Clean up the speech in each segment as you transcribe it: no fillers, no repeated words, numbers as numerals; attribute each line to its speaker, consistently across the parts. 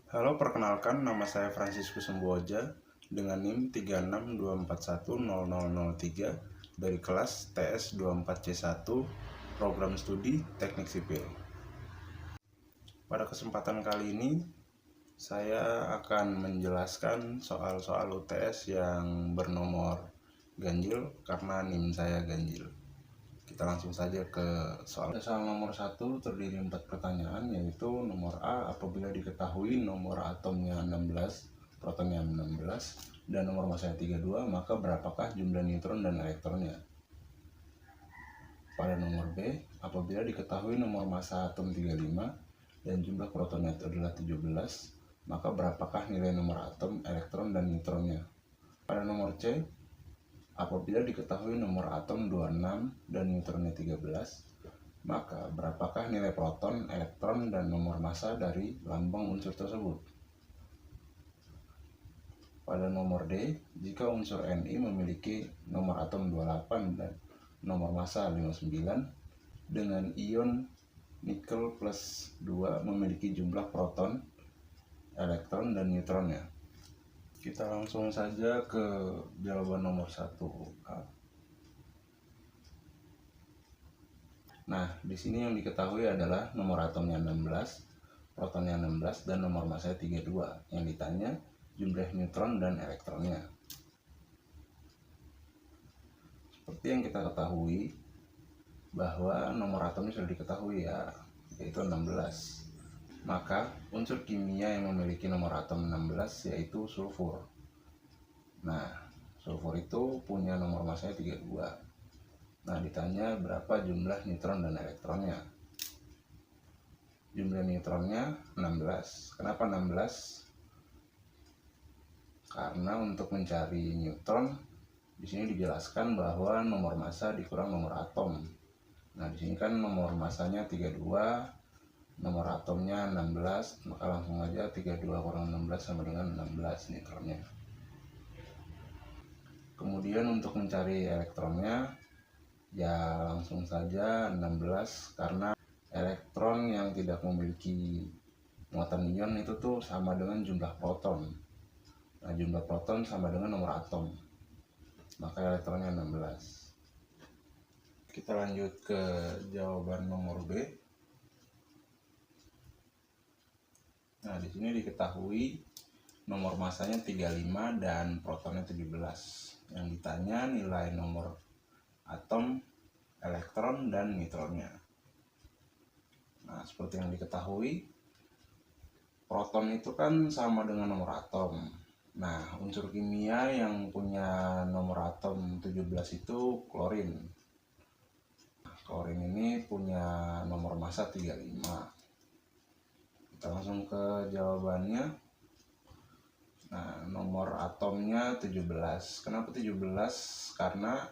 Speaker 1: Halo, perkenalkan nama saya Franciscus Semboja dengan NIM 3624100003 dari kelas TS 24C1 Program Studi Teknik Sipil. Pada kesempatan kali ini saya akan menjelaskan soal-soal UTS yang bernomor ganjil karena NIM saya ganjil. Kita langsung saja ke soal nomor 1 terdiri 4 pertanyaan, yaitu nomor A, apabila diketahui nomor atomnya 16, protonnya 16, dan nomor masanya 32, maka berapakah jumlah neutron dan elektronnya? Pada nomor B, apabila diketahui nomor massa atom 35 dan jumlah protonnya adalah 17, maka berapakah nilai nomor atom, elektron, dan neutronnya? Pada nomor C, apabila diketahui nomor atom 26 dan neutronnya 13, maka berapakah nilai proton, elektron, dan nomor massa dari lambang unsur tersebut? Pada nomor D, jika unsur Ni memiliki nomor atom 28 dan nomor massa 59, dengan ion nikel plus 2 memiliki jumlah proton, elektron, dan neutronnya. Kita langsung saja ke jawaban nomor 1A. Nah, di sini yang diketahui adalah nomor atomnya 16, protonnya 16, dan nomor massa 32. Yang ditanya jumlah neutron dan elektronnya. Seperti yang kita ketahui bahwa nomor atomnya sudah diketahui, yaitu 16. Maka unsur kimia yang memiliki nomor atom 16 yaitu sulfur. Nah, sulfur itu punya nomor massanya 32. Nah, ditanya berapa jumlah neutron dan elektronnya. Jumlah neutronnya 16. Kenapa 16? Karena untuk mencari neutron di sini dijelaskan bahwa nomor massa dikurang nomor atom. Nah, di sini kan nomor massanya 32, nomor atomnya 16, maka langsung aja 32 kurang 16 sama dengan 16 neutronnya. Kemudian untuk mencari elektronnya, ya langsung saja 16, karena elektron yang tidak memiliki muatan ion itu tuh sama dengan jumlah proton. Nah, jumlah proton sama dengan nomor atom, maka elektronnya 16. Kita lanjut ke jawaban nomor B. Nah, di sini diketahui nomor massanya 35 dan protonnya 17. Yang ditanya nilai nomor atom, elektron, dan neutronnya. Nah, seperti yang diketahui, proton itu kan sama dengan nomor atom. Nah, unsur kimia yang punya nomor atom 17 itu klorin. Klorin ini punya nomor massa 35. Kita langsung ke jawabannya. Nah, nomor atomnya 17. Kenapa 17? Karena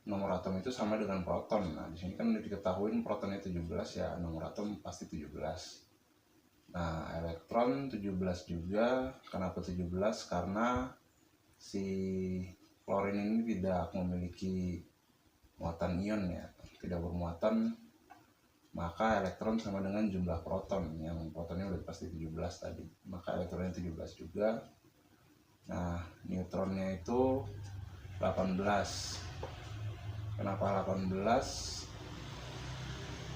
Speaker 1: nomor atom itu sama dengan proton. Nah, di sini kan udah diketahui protonnya 17, ya nomor atom pasti 17. Nah, elektron 17 juga. Kenapa 17? Karena si klorin ini tidak memiliki muatan ion, ya, tidak bermuatan, maka elektron sama dengan jumlah proton, yang protonnya udah pasti 17 tadi, maka elektronnya 17 juga. Nah, neutronnya itu 18. Kenapa 18?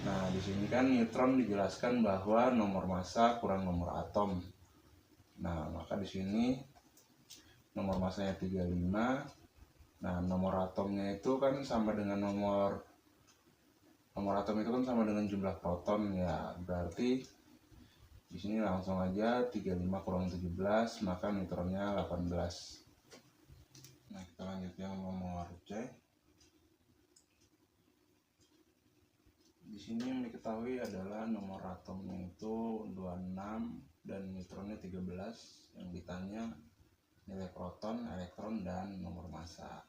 Speaker 1: Nah, di sini kan neutron dijelaskan bahwa nomor massa kurang nomor atom. Nah, maka di sini nomor massanya 35. Nah, nomor atomnya itu kan sama dengan nomor atom itu kan sama dengan jumlah proton, ya. Berarti di sini langsung aja 35 kurang 17, maka neutronnya 18. Nah, kita lanjut yang nomor C. Di sini yang diketahui adalah nomor atomnya itu 26 dan neutronnya 13. Yang ditanya nilai proton, elektron, dan nomor massa.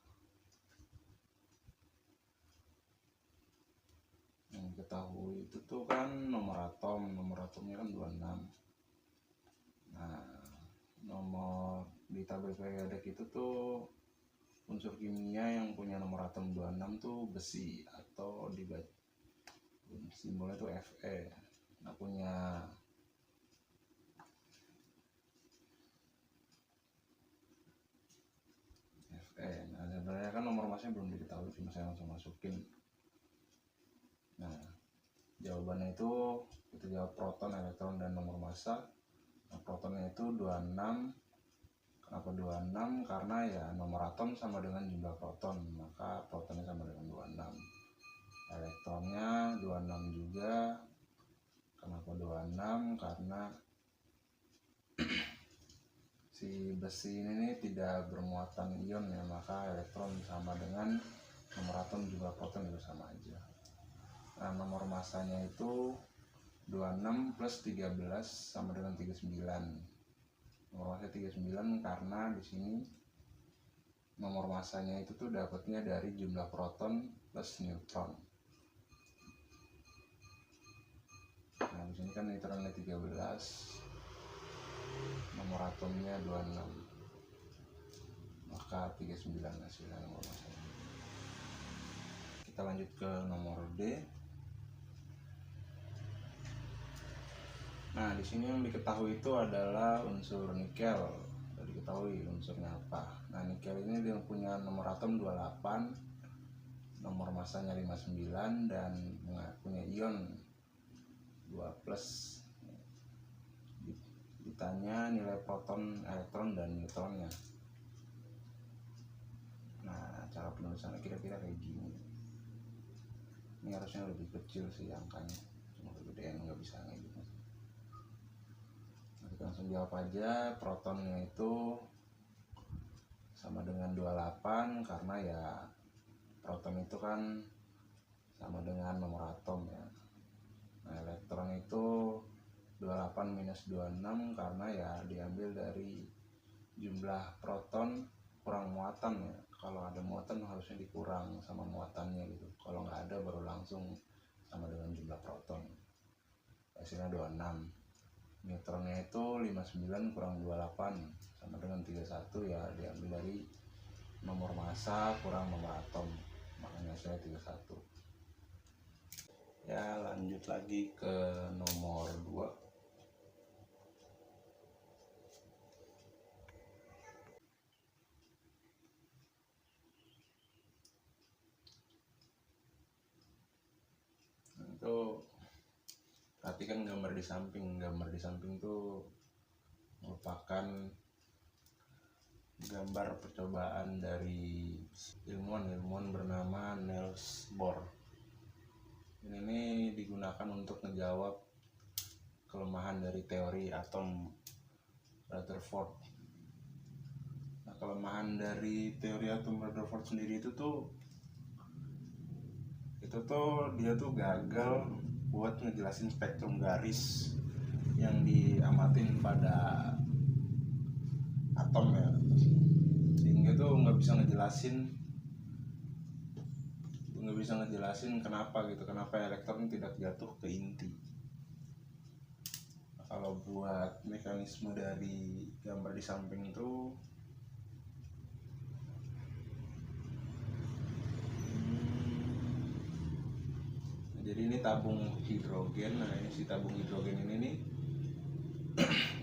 Speaker 1: Yang diketahui itu tuh kan nomor atomnya kan 26. Nah, nomor di tabel periode itu tuh unsur kimia yang punya nomor atom 26 tuh besi, atau dibaca simbolnya tuh Fe. Nah, punya Nah sebenarnya kan nomor masanya belum diketahui, cuma saya langsung masukin. Nah jawabannya itu kita jawab proton, elektron, dan nomor massa. Nah, protonnya itu 26. Kenapa 26? Karena ya nomor atom sama dengan jumlah proton, maka protonnya sama dengan 26. Elektronnya 26 juga. Kenapa 26? Karena si besi ini tidak bermuatan ion ya, maka elektron sama dengan nomor atom, jumlah proton juga sama aja. Nah nomor massanya itu 26 plus 13 sama dengan 39. Nomor massa 39 karena di sini nomor massanya itu tuh dapatnya dari jumlah proton plus neutron. Nah di sini kan neutronnya 13, nomor atomnya 26, maka 39 hasilnya nomor massanya. Kita lanjut ke nomor D. Nah, di sini yang diketahui itu adalah unsur nikel. Sudah diketahui unsurnya apa. Nah, nikel ini dia punya nomor atom 28, nomor massanya 59, dan punya ion 2+. Ditanya nilai proton, elektron, dan neutronnya. Nah, cara penulisannya kira-kira kayak gini. Ini harusnya lebih kecil sih angkanya, cuma kegedean nggak bisa kayak gitu. Kita langsung jawab aja. Protonnya itu sama dengan 28 karena ya proton itu kan sama dengan nomor atom ya. Nah, elektron itu 28 minus 26 karena ya diambil dari jumlah proton kurang muatan ya. Kalau ada muatan harusnya dikurang sama muatannya gitu. Kalau nggak ada baru langsung sama dengan jumlah proton. Hasilnya 26. Neutronnya itu 59 kurang 28 sama dengan 31 ya, diambil dari nomor massa kurang nomor atom, makanya saya 31. Ya lanjut lagi ke nomor 2. Itu perhatikan gambar di samping. Gambar di samping itu merupakan gambar percobaan dari ilmuwan bernama Niels Bohr. Ini digunakan untuk menjawab kelemahan dari teori atom Rutherford. Nah, kelemahan dari teori atom Rutherford sendiri itu tuh dia tuh gagal buat ngejelasin spektrum garis yang diamatin pada atom ya, sehingga tuh nggak bisa ngejelasin kenapa elektron tidak jatuh ke inti. Nah, kalau buat mekanisme dari gambar di samping itu jadi ini tabung hidrogen. Nah ini si tabung hidrogen ini nih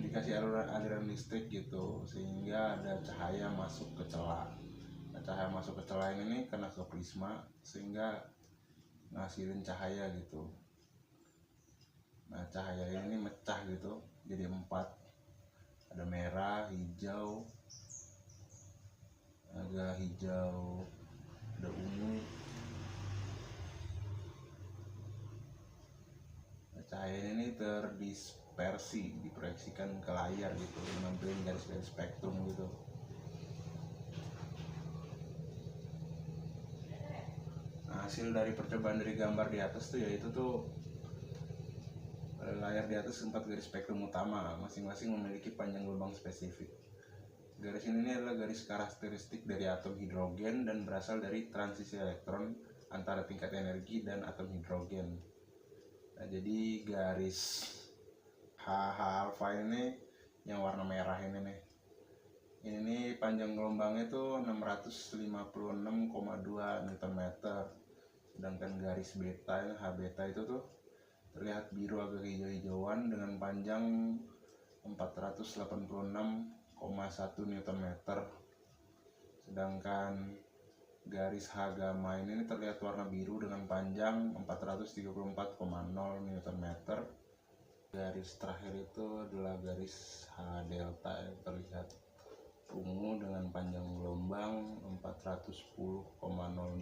Speaker 1: dikasih aliran listrik gitu, sehingga ada cahaya masuk ke celah. Nah, cahaya masuk ke celah ini kena ke prisma sehingga ngasilin cahaya gitu. Nah cahaya ini mecah gitu jadi 4, ada merah, hijau, agak hijau, ada ungu. Nah, cahaya ini terdispersi, diproyeksikan ke layar gitu, menampilkan garis-garis spektrum gitu. Nah, hasil dari percobaan dari gambar di atas tuh yaitu tuh pada layar di atas 4 garis spektrum utama, masing-masing memiliki panjang gelombang spesifik. Garis ini adalah garis karakteristik dari atom hidrogen dan berasal dari transisi elektron antara tingkat energi dan atom hidrogen. Nah, jadi garis HH alpha ini yang warna merah ini nih. Ini nih panjang gelombangnya itu 656,2 Nm. Sedangkan garis beta, H beta itu tuh terlihat biru agak hijau-hijauan dengan panjang 486,1 Nm. Sedangkan garis H gamma ini terlihat warna biru dengan panjang 434,0 Nm. Garis terakhir itu adalah garis H delta yang terlihat ungu dengan panjang gelombang 410,0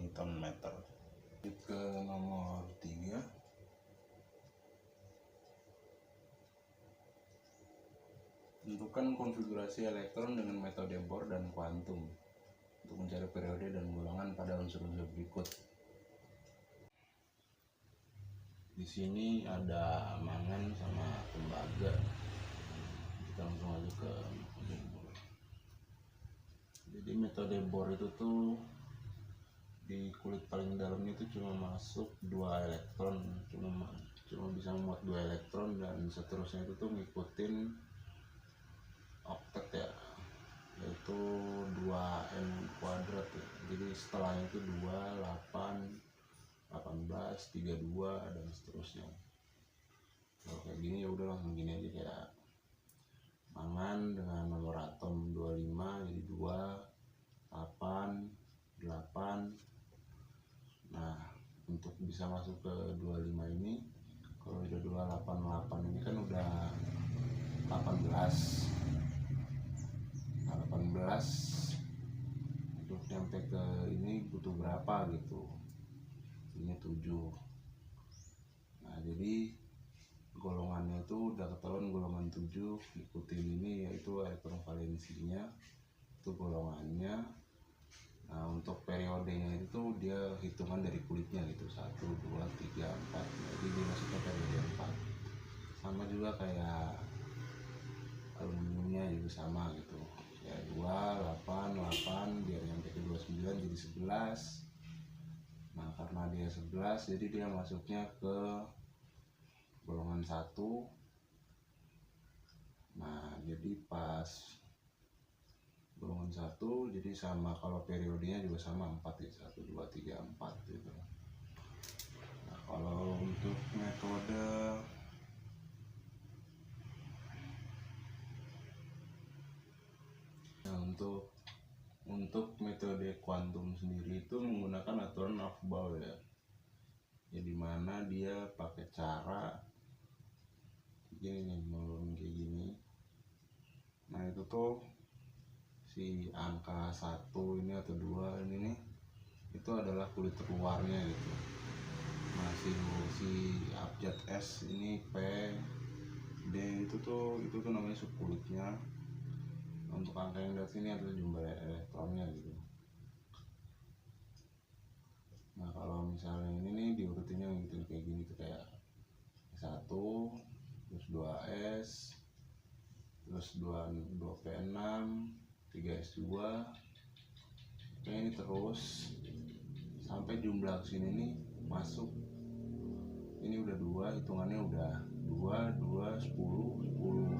Speaker 1: Nm. Ke nomor 3. Tentukan konfigurasi elektron dengan metode Bohr dan kuantum untuk mencari periode dan golongan pada unsur-unsur berikut. Di sini ada mangan sama tembaga. Kita langsung aja ke metode Bohr. Jadi metode Bohr itu tuh di kulit paling dalamnya itu cuma masuk 2 elektron, cuma bisa memuat 2 elektron, dan seterusnya itu tuh ngikutin oktet ya, yaitu 2n kuadrat ya. Jadi setelahnya itu 2, 8, 18, 32 dan seterusnya. Kalau kayak gini ya udah langsung gini aja, kayak mangan dengan nomor atom 25 jadi 2, 8, 8. Nah, untuk bisa masuk ke 25 ini, kalau udah 288 ini kan udah 18. Nah, 18 untuk nyampe ke ini butuh berapa gitu. Ini 7. Nah, jadi golongannya itu udah ketahuan golongan 7, ikutin ini yaitu elektron valensinya, itu golongannya. Nah, untuk periodenya itu dia hitungan dari kulitnya gitu, 1, 2, 3, 4. Jadi dia masuknya periode 4. Sama juga kayak aluminiumnya juga sama gitu. Ya 2, 8, 8 biar nyampe ke 29 jadi 11. Nah, karena dia 11 jadi dia masuknya ke golongan 1. Nah, jadi pas golongan 1 jadi sama, kalau periodenya juga sama 4 ya, 1, 2, 3, 4 gitu. Nah, kalau untuk metode untuk metode kuantum sendiri itu menggunakan aturan Aufbau ya. Ya dimana dia pakai cara gini nih, menurun kayak gini. Nah, itu tuh si angka 1 ini atau 2 ini nih, itu adalah kulit terluarnya gitu. Nah, si abjad S ini P, D itu tuh namanya subkulitnya. Untuk angka yang dari sini adalah jumlah elektronnya gitu. Nah, kalau misalnya ini nih diurutinnya gitu kayak gini tuh, kayak 1, terus 2S, terus 2P6, 3S2. Kayak ini terus sampai jumlah kesini nih masuk. Ini udah 2, hitungannya udah 2, 2, 10, 10,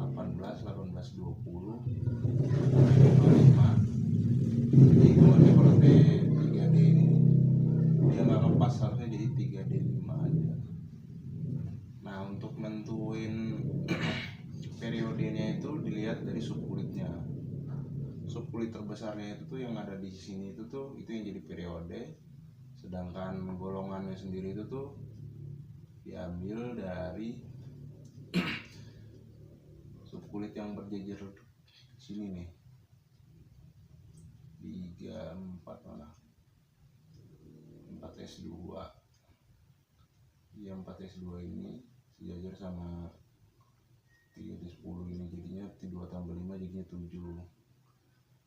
Speaker 1: 18, 18, 20, 25. Jadi hitungannya kalau D3D ini dia nggak lepas, harusnya jadi 3D5 aja. Nah, untuk nentuin periodenya itu dilihat dari subkulitnya. Subkulit terbesarnya itu tuh yang ada di sini itu yang jadi periode. Sedangkan golongannya sendiri itu tuh diambil dari subkulit yang berjejer sini nih, 3, 4 mana, 4S2. Ya 4S2 ini sejajar sama 3D10 ini, jadinya 2 tambah 5 jadinya 7.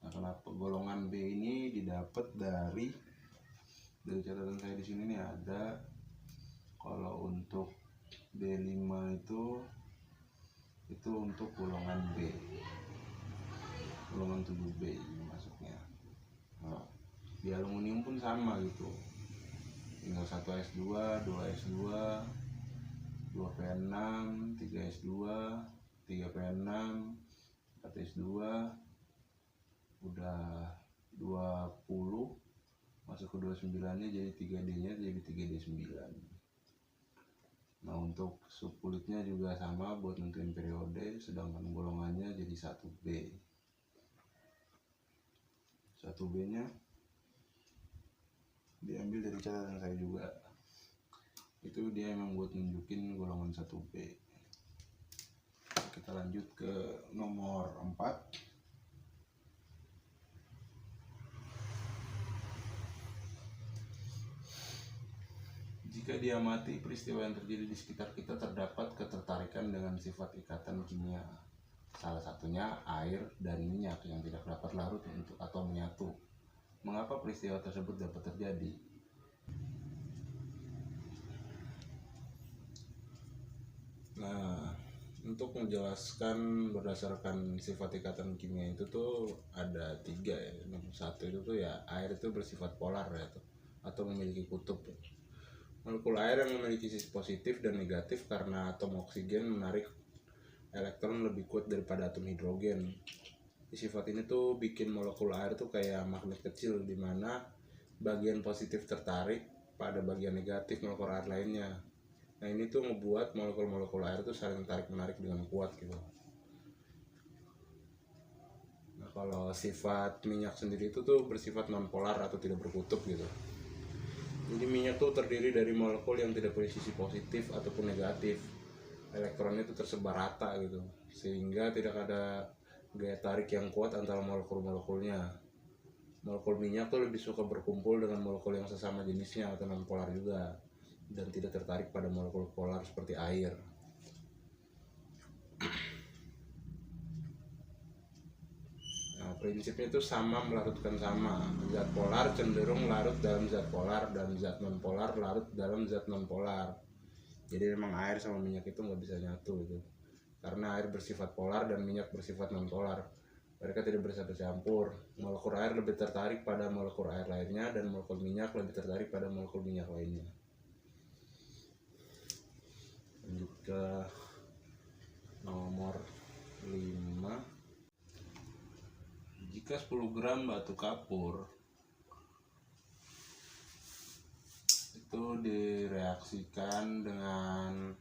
Speaker 1: Nah, kenapa golongan B ini didapat dari catatan saya di sini nih ada, kalau untuk B5 itu untuk golongan B, golongan 7B ini masuknya. Nah, di aluminium pun sama gitu, tinggal 1S2, 2S2, 2P6, 3S2, 3P6, 4S2, udah 20 masuk ke 29 nya jadi 3D nya jadi 3D9. Nah, untuk subkulitnya juga sama buat nentuin periode, sedangkan golongannya jadi 1B. 1B nya diambil dari catatan saya juga, itu dia emang buat nunjukin golongan 1B. Kita lanjut ke nomor 4. Jika diamati peristiwa yang terjadi di sekitar kita, terdapat ketertarikan dengan sifat ikatan kimia. Salah satunya air dan minyak yang tidak dapat larut atau menyatu. Mengapa peristiwa tersebut dapat terjadi? Nah, untuk menjelaskan berdasarkan sifat ikatan kimia itu tuh ada 3 ya. Nomor 1 itu tuh ya air itu bersifat polar ya, atau memiliki kutub. Molekul air yang memiliki sisi positif dan negatif karena atom oksigen menarik elektron lebih kuat daripada atom hidrogen. Sifat ini tuh bikin molekul air tuh kayak magnet kecil, di mana bagian positif tertarik pada bagian negatif molekul air lainnya. Nah, ini tuh ngebuat molekul-molekul air tuh saling tarik-menarik dengan kuat gitu. Nah, kalau sifat minyak sendiri itu tuh bersifat nonpolar atau tidak berkutub gitu. Jadi minyak tuh terdiri dari molekul yang tidak punya sisi positif ataupun negatif. Elektronnya itu tersebar rata gitu, sehingga tidak ada gaya tarik yang kuat antara molekul-molekulnya. Molekul minyak tuh lebih suka berkumpul dengan molekul yang sesama jenisnya atau nonpolar juga, dan tidak tertarik pada molekul polar seperti air. Nah, prinsipnya itu sama melarutkan sama. Zat polar cenderung larut dalam zat polar, dan zat nonpolar larut dalam zat nonpolar. Jadi memang air sama minyak itu nggak bisa nyatu gitu, karena air bersifat polar dan minyak bersifat nonpolar. Mereka tidak bisa bercampur. Molekul air lebih tertarik pada molekul air lainnya, dan molekul minyak lebih tertarik pada molekul minyak lainnya. Lanjut ke nomor 5. Jika 10 gram batu kapur itu direaksikan dengan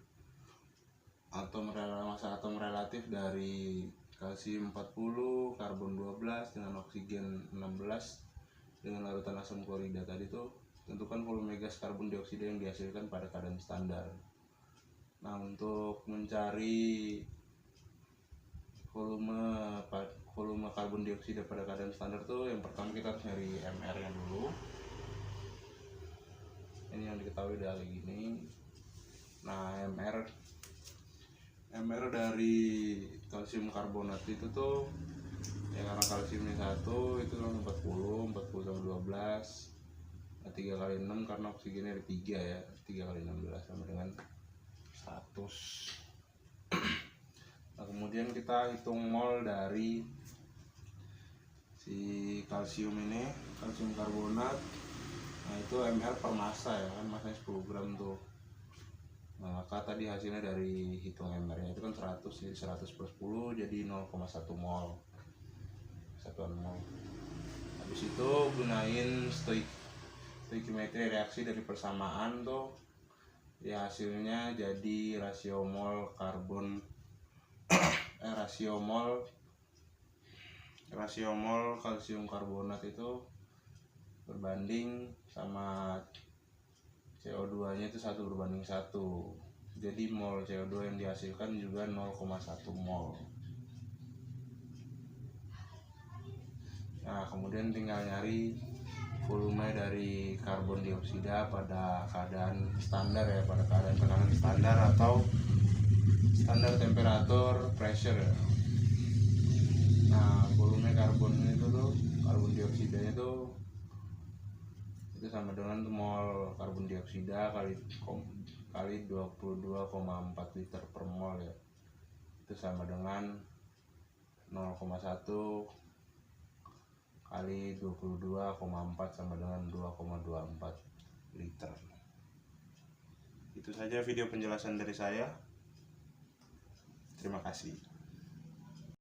Speaker 1: massa atom relatif dari kalsium 40, karbon 12 dengan oksigen 16 dengan larutan asam klorida tadi tuh, tentukan volume gas karbon dioksida yang dihasilkan pada keadaan standar. Nah, untuk mencari volume karbon dioksida pada keadaan standar tuh, yang pertama kita harus nyari MR nya dulu. Ini yang diketahui udah kayak gini. Nah, MR dari kalsium karbonat itu tuh ya, karena kalsiumnya 1 itu 40 sama 12. Nah, 3 kali 6 karena oksigennya ada 3 ya, 3 kali 16 sama dengan 100. Nah, kemudian kita hitung mol dari si kalsium ini, kalsium karbonat. Nah, itu MR per massa ya kan, masanya 10 gram tuh. Nah, maka tadi hasilnya dari hitung MR nya itu kan 100, jadi 100 per 10 jadi 0,1 mol, satuan mol. Habis itu gunain stoichiometri reaksi dari persamaan tuh ya, hasilnya jadi rasio mol kalsium karbonat itu berbanding sama CO2 nya itu 1:1. Jadi mol CO2 yang dihasilkan juga 0,1 mol. Nah, kemudian tinggal nyari volume dari karbon dioksida pada keadaan standar ya, pada keadaan tekanan standar atau standar temperatur pressure ya. Nah, volume karbon dioksidanya itu sama dengan mol karbon dioksida kali 22,4 liter per mol ya. Itu sama dengan 0,1 kali 22,4 sama dengan 2,24 liter. Itu saja video penjelasan dari saya. Terima kasih.